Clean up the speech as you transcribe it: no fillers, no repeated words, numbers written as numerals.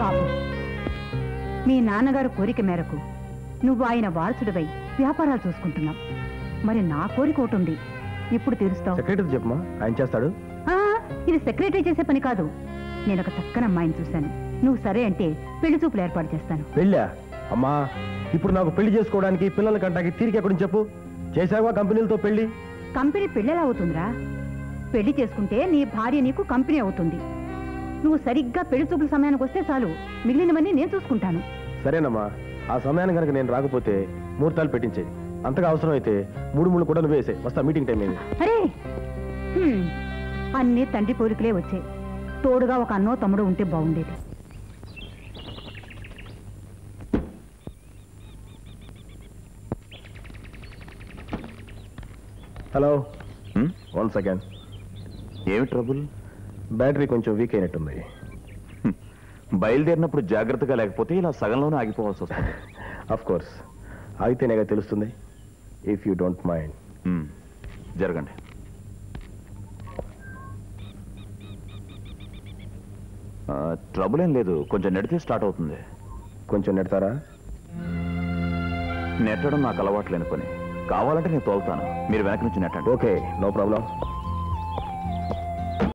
పాపం మీ నాన్నగారు కోరిక మేరకు నువ్వు ఆయన వారసుడివై వ్యాపారాలు చూసుకుంటున్నావు. మరి నా కోరిక ఒకటి ఉంది, ఇప్పుడు తీరుస్తావు. సెక్రటరీ చెప్పమా, ఆయన చేస్తాడు. ఇది సెక్రటరీ చేసే పని కాదు. నేను ఒక చక్కని అమ్మాయిని చూశాను. నువ్వు సరే అంటే పెళ్లి చూపులు ఏర్పాటు చేస్తాను. పెళ్ళా? అమ్మా, ఇప్పుడు నాకు పెళ్లి చేసుకోవడానికి పిల్లల కంటాకి తీరిక ఎక్కడి చెప్పు. చేసావా కంపెనీలతో పెళ్లి? కంపెనీ పెళ్ళెలా అవుతుందిరా? పెళ్లి చేసుకుంటే నీ భార్య నీకు కంపెనీ అవుతుంది. నువ్వు సరిగ్గా పెళ్లి చూపుల సమయానికి వస్తే చాలు, మిగిలినవన్నీ నేను చూసుకుంటాను. సరేనమ్మా, ఆ సమయానికి కనుక నేను రాకపోతే ముహూర్తాలు పెట్టించేది. అంతగా అవసరం అయితే 3 ముళ్ళు కూడా నువ్వేసే. వస్తా, మీటింగ్ టైం అయింది. అరే, అన్నీ తండ్రి పోలికలే వచ్చాయి. తోడుగా ఒక అన్నో తమ్ముడు ఉంటే బాగుండేది. Hello, 1 second. ఏమి ట్రబుల్? బ్యాటరీ కొంచెం వీక్ అయినట్టుంది. బయలుదేరినప్పుడు జాగ్రత్తగా లేకపోతే ఇలా సగంలోనే ఆగిపోవాల్సి వస్తుంది. అఫ్ కోర్స్, ఆగితేనేగా తెలుస్తుంది. If you don't mind. జరగండి. ట్రబుల్ ఏం లేదు, కొంచెం నెడితే స్టార్ట్ అవుతుంది. కొంచెం నెడతారా? నెట్టడం నాకు అలవాటు లేని పని. కావాలంటే నేను తోలుతాను, మీరు వెనక నుంచి నెట్టండి. Okay, no problem.